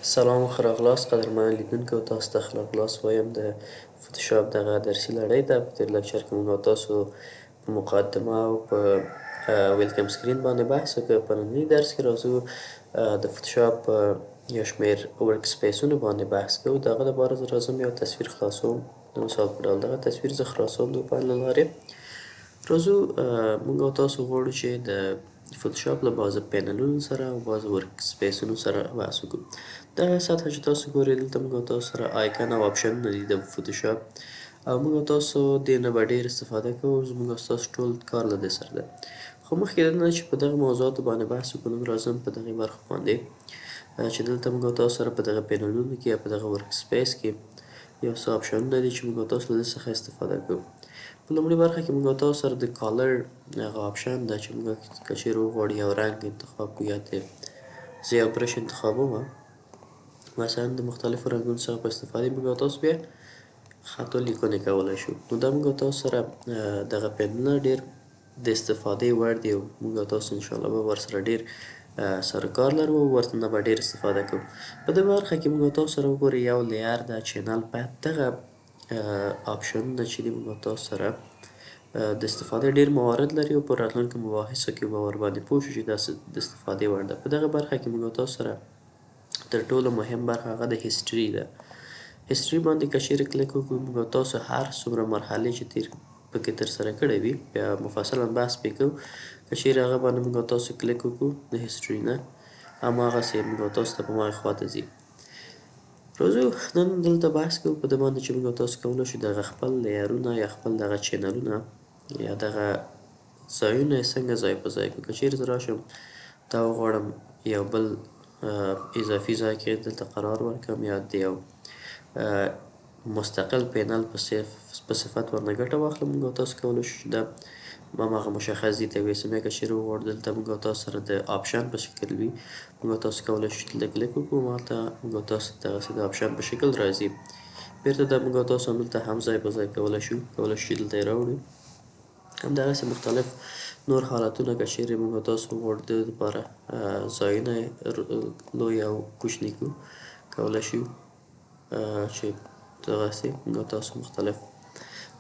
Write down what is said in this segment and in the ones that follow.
سلام او ښه راغلاست قدرمنو لیدونکو. تاسو ته ښه راغلاست وایم د فوتوشاپ دغه درسي لړۍ ته. په تېر لیکچر کې موږ او تاسو په مقدمه او په ویلکم سکرین باندې بحث وکړ. په ننني درس کې راځو د فوتوشاپ یو شمېر ورک سپیسونو باندې بحث کوو. د هغه دپاره زه راځم یو تصویر خلاصوم. د مثال په ډول دغه تصویر زه خلاصوم د فایل له لارې. راځو موږ او تاسو غواړو چې د فوتوشاپ له بعضو پینلونو سره او بعضو ورک سپیسونو سره بحث وکړو. دغه سطحه چې تاسو ګورئ دلته موږ او تاسو سره آیکن او آپشنونه دي د فوتوشاپ، او موږ او تاسو دې نه به ډېر استفاده کوو. زموږ او ستاسو ټول کار له دې سره ده. خو مخکې د نه چې په دغه موضوعاتو باندې بحث وکړو، نن راځم په دغې برخو باندې چې دلته موږ او تاسو سره په دغه پینلونو کې یا په دغه ورک سپیس کې یو څه آپشنونه دي چې موږ او تاسو له دې څخه استفاده کوو. په لومړۍ برخه کې موږ او تاسو سره د کالر هغه آپشن ده چې موږ که چیرې وغواړو یو رنګ انتخاب کړو، یا زه یو برش انتخابوم، مثلا د مختلفو رنګونو څخه په استفادې موږ او تاسو بیا خط و لیکنې کولی شو. نو دا موږ او تاسو سره دغه پینونه ډېر د استفادې وړ دي، او موږ او تاسو انشاءالله به ورسره ډېر سره کار لرو او ورته نه به ډېر استفاده کوو. په دې برخه کې موږ او تاسو سره وګورئ یو لیر ده، چینل پت. دغه آپشنونه چې دي موږ او تاسو سره د استفادې ډېر موارد لري، او په راتلونکو مباحثو کې به ورباندې پوه شو چې دا د استفادې وړ ده. په دغه برخه کې موږ او تاسو سره تر ټولو مهم برخه هغه د هیسټري ده. هیسټري باندې که چیرې کلیک وکړو، موږ او تاسو هر څومره مرحلې چې پکې ترسره کړې وي بیا مفصلا بحث پرې کوو. که چیرې هغه باندې موږ او تاسو کلیک وکړو د هیسټري نه، هماغسې موږ او تاسو ته په هماغې خوا ته ځي. راځو نن دلته بحث کوو په دې باندې چې موږ او تاسو کولی شو دغه خپل لیرونه یا خپل دغه چینلونه یا دغه ځایونه یې څنګه ځای په ځای کړو. که چیرې زه راشم دا وغواړم یو بل اضافي ځای کې دلته قرار ورکړم، یا د یو مستقل پینل په صفت ورنه ګټه واخلم، موږ او تاسو کولی شو چې دا هماغه مشخص ځای ته ویسم. یا که چیرې وغواړو دلته موږ او تاسو سره د آپشن په شکل وي، موږ او تاسو کولی شو چې دلته کلیک وکړو، ماته موږ او تاسو دغسې د آپشن په شکل راځي. بېرته دا موږ او تاسو همدلته هم ځای په ځای کولی شو چې دلته یې راوړو. همدغسې مختلف نور حالتونه که چیرې موږ او تاسو وغواړو د دې دپاره ځایونه یې لوی او کوچني کړو، کولی شو چې دغسې موږ او تاسو مختلف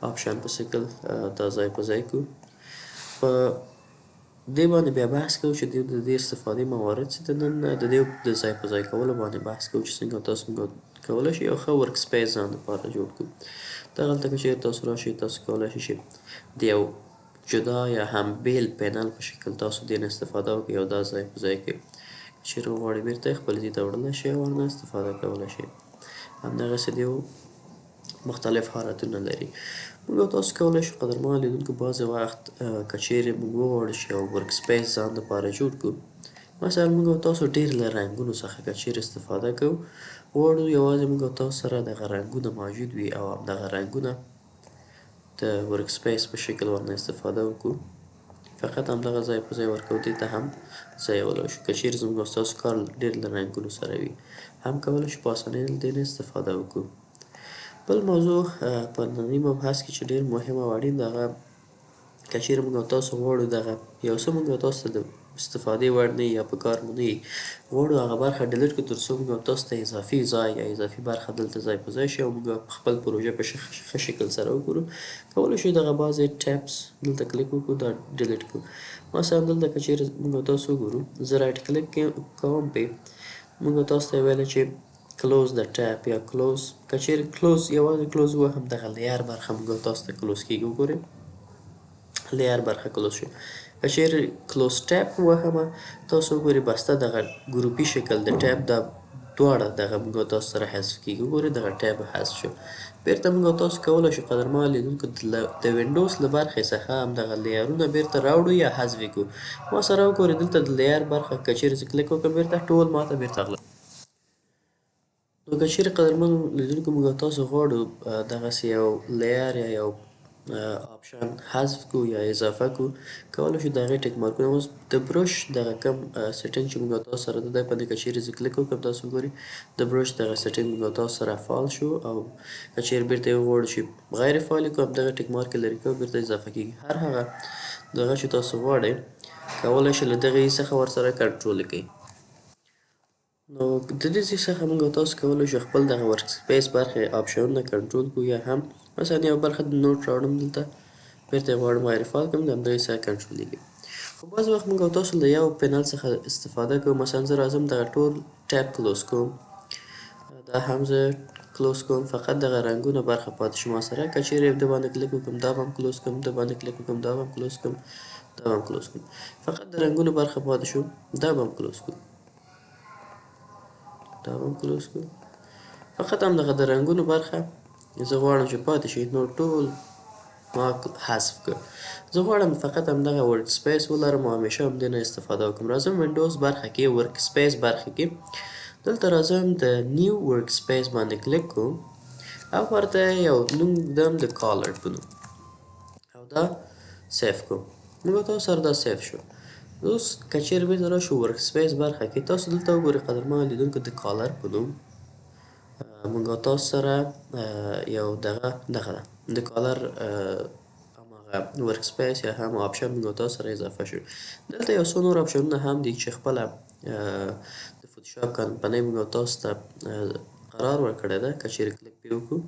آپشن په شکل دا ځای په ځای کړو. په دې باندې بیا بحث کوو چې د دې استفادې موارد څه دي. نن د دې د ځای په ځای کولو باندې بحث کوو چې څنګه تاسو کولی شئ یو ښه ورک سپیس ځان دپاره جوړ کړو. دغلته که چیرې تاسو راشئ، تاسو کولی شئ چې د یو جدا یا هم بیل پینل په شکل تاسو دې نه استفاده وکړئ، او دا ځای په ځای کړئ. که چیرې وغواړئ بېرته یې خپل ځای ته وړلی شئ او ورنه استفاده کولی شئ. همدغسې د یو مختلف حالتونه لري. موږ او تاسو کولی شو قدرمنو لیدونکو بعضې وخت که چیرې موږ وغواړو چې یو ورک سپیس ځان دپاره جوړ کړو، مثلا موږ او تاسو ډېر له رنګونو څخه که چیرې استفاده کوو، غواړو یوازې موږ او تاسو سره دغه رنګونه موجود وي او همدغه رنګونه د ورک سپیس په شکل ورنه استفاده وکړو. فقط همدغه ځای په ځای ورکوو، دې ته هم ځایولی شو. که چیرې زموږ او ستاسو کار ډېر له رنګونو سره وي، هم کولی شو په اسانۍ له دې نه استفاده وکړو. بل موضوع په ننني مبحث کې چې ډېر مهم او اړین ده، هغه که چیرې موږ او تاسو غواړو دغه یو څه موږ او تاسو ته د استفادې وړ نه وي یا په کار مو نه وي، غواړو هغه برخه ډیلیټ کړو تر څو موږ او تاسو ته اضافي ځای یا اضافي برخه دلته ځای په ځای شي او موږ خپل پروژه په ښه شکل سره وګورو. کولی شو دغه بعضې ټیپس دلته کلیک وکړو، دا ډیلیټ کړو. مثلا دلته که چیرې موږ او تاسو وګورو، زه رایټ کلیک کوم پې، موږ او تاسو ته یې ویلی چې کلوز د ټیپ یا کلوز. که چیرې کلوز یوازې کلوز ووهم، دغه لیر برخه موږ او تاسو ته کلوز کېږي. وګورئ لیر برخه کلوز شو. که چیرې کلوز ټیپ ووهمه، تاسو وګورئ بسته دغه ګروپي شکل د ټیپ دا دواړه دغه موږ او تاسو سره حذف کېږي. وګورئ دغه ټیپ حذف شو. بېرته موږ او تاسو کولی شو قدرمنو لیدونکو د وینډوز له برخې څخه همدغه لیرونه بېرته راوړو یا حذف یې کړو. ما سره وګورئ دلته د لیر برخه که چیرې زه کلیک وکړم، بېرته ټول ماته بېرته نو که چیرې قدرمنو لیدونکو موږ او تاسو غواړو دغسې یو لیر یا یو آپشن حذف کړو یا اضافه کړو، کولی شو د هغې ټیک مارکونه اوس د برش دغه کوم سیټینګ چې موږ او تاسو سره ده، دی باندې که چیرې زه کلیک وکړم، تاسو وګورئ د برش دغه سیټینګ موږ او تاسو سره فعال شو، او که چیرې بېرته یې وغواړو چې غیر فعال یې کړو، همدغه ټیک مارک یې لرې کوو، بېرته اضافه کېږي. هر هغه دغه چې تاسو غواړئ کولی شئ له دغې څخه ورسره کنټرول یې کړئ. نو د دې ځای څخه موږ او تاسو کولی شو خپل دغه ورک سپیس برخې آپشنونه کنټرول کړو یا هم مثلا یو برخه د نوټ راوړم دلته بیرته یې غواړم غیر فعال کړم د همدغې څخه کنټرولېږي. خو بعض وخت موږ او تاسو له یو پینل څخه استفاده کوو، مثلا زه راځم دغه ټول ټیب کلوز کوم، دا هم زه کلوز کوم، فقط دغه رنګونه برخه پاتې شو ما سره. که چیرې د باندې کلیک وکړم دا به هم کلوز کړم، د باندې کلیک وکړم دا به هم کلوز کړم، دا به هم کلوز کړم، فقط د رنګونو برخه پاتې شو، دا به هم کلوز کړو، دا به هم کلوز کړو، فقط همدغه د رنګونو برخه زه غواړم چې پاتې شي. نو ټول ما حذف کړ. زه غواړم فقط همدغه ورک سپیس ولرم او همیشه همدې نه استفاده وکړم. راځم وینډوز برخه کې ورک سپیس برخه کې دلته راځم د نیو ورک سپیس باندې کلیک کوم او ورته یو نوم ږدم د کالر په نوم او دا سیف کوم. موږ تاسو سره دا سیف شو. اوس که چیرې بېرته راشو ورک سپیس برخه کې تاسو دلته وګورئ قدرمنو لیدونکو د کالر په نوم موږ تاسو سره یو دغه ده د کالر هماغه ورک سپیس یا هم آپشن موږ تاسو سره اضافه شو. دلته یو څو نور آپشنونه هم دي چې خپله د فوتوشاپ کمپنۍ موږ تاسو ته قرار ورکړی ده. که چیرې کلیک پرې وکړو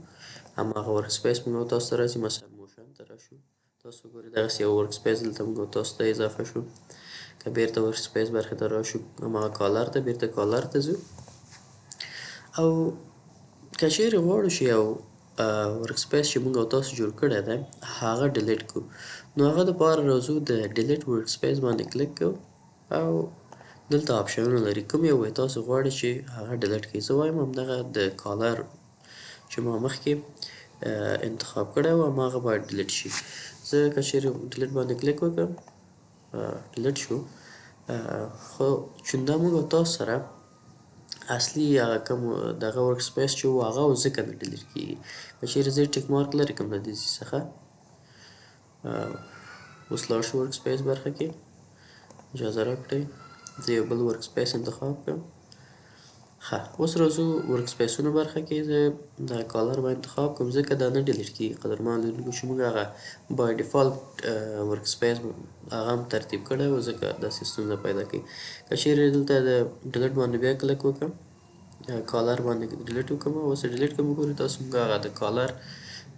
هماغه ورک سپیس موږ تاسو ته راځي. مثلا موشن ته راشو تاسو ګورئ دغسې یو ورک سپیس دلته موږ تاسو ته اضافه شو. که بیرته ورک سپیس برخې ته راشو هماغه کالر ته بیرته کالر ته ځو او که چیرې غواړو چې یو ورک سپیس چې موږ او تاسو جوړ کړی دی هغه ډیلیټ کړو نو هغه دپاره راځو د ډیلیټ ورک سپیس باندې کلیک کوو او دلته آپشنونه لري کوم یو وایي تاسو غواړئ چې هغه ډیلیټ کړئ. زه وایم همدغه د کالر چې ما مخکې انتخاب کړی و هماغه باید ډیلیټ شي. زه که چیرې ډیلیټ باندې کلیک وکړم ډیلیټ شو خو چون دا موږ او تاسو سره اصلي هغه کوم دغه ورک سپیس چې و هغه و ځکه نه ډیلیټ کېږي. که چیرې زه ټیک مارک لرې کړم د دې ځای څخه اوس لاړ شو ورک سپیس برخه کې اجازه راکړئ زه یو بل ورک سپیس انتخاب کړم. ښه اوس راځو ورک سپیسونو برخه کې زه د کالر به انتخاب کړم ځکه دا نه ډیلیټ کېږي. قدرمنو لیدونکو چې موږ هغه بای ډیفالت ورک سپیس هغه هم ترتیب کړی و ځکه داسې ستونزه پیدا کوي. که چیرې دلته د ډیلیټ باندې بیا کلیک وکړم کالر باندې ډیلیټ وکړم او اوس یې ډیلیټ کړم وګورئ تاسو موږ هغه د کالر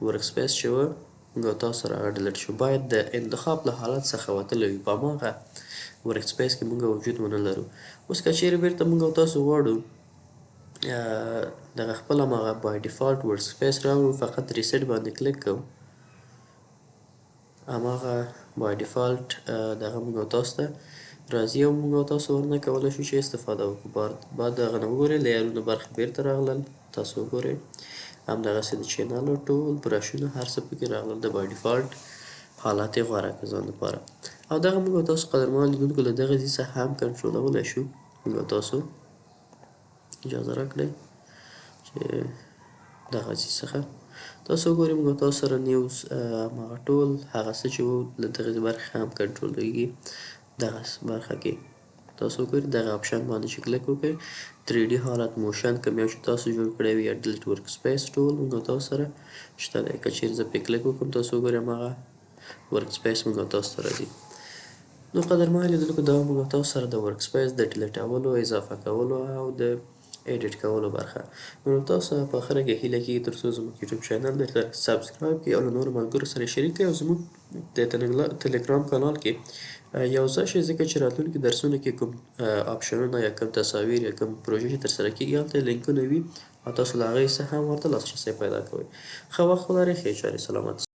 ورک سپیس چې و موږ او تاسو سره هغه ډیلیټ شو. باید د انتخاب له حالت څخه وتلی وي په هماغه ورک سپیس کې موږ وجود ونه لرو. اوس که چیرې بیرته موږ او تاسو غواړو دغه خپل هماغه بای ډیفالت ورک سپیس راوړو فقط ریسیټ باندې کلیک کوو هماغه بای ډیفالت دغه موږ او تاسو ته راځي او موږ او تاسو ورنه کولی شو چې استفاده وکړو. بعد د هغه نه وګورئ لیرونه برخې بیرته راغلل تاسو وګورئ همدغسې د چینل او ټول برشونه هر څه پکې راغلل د بای ډیفالت حالت یې غوره کړه ځان لپاره او دغه موږ او تاسو قدرمنو لیدونکو له دغه ځای څخه هم کنټرولولی شو. موږ او تاسو اجازه راکړئ چې دغه ځای څخه تاسو وګورئ موږ تاسو سره نیوز هماغه ټول هغه څه چې و له دغې برخې هم کنټرولېږي. دغه برخه کې تاسو وګورئ دغه آپشن باندې چې کلیک وکړئ 3D حالت موشن کوم یو چې تاسو جوړ کړی وي یا ډیلیټ ورک سپیس ټول موږ تاسو سره شته دی. که چیرې زه پرې کلیک وکړم تاسو وګورئ هماغه ورک سپیس موږ تاسو ته راځي. نو قدرمنو لیدونکو دا موږ تاسو سره د ورک سپیس د ډیلیټولو اضافه کولو او د ایډیټ کولو برخه. نو تاسو په اخره کې هیله کېږي تر څو زموږ یوټیوب چینل درته سبسکرایب کړئ او له نورو ملګرو سره شریک کړئ او زموږ د تلیګرام کانال کې یو ځای شئ ځکه چې راتلونکي درسونو کې کوم آپشنونه یا کوم تصاویر یا کوم پروژې چې ترسره کېږي هلته لینکونه وي او تاسو له هغې څخه هم ورته لاسرسی پیدا کوئ. ښه وخت ولرئ ښې چارې سلامت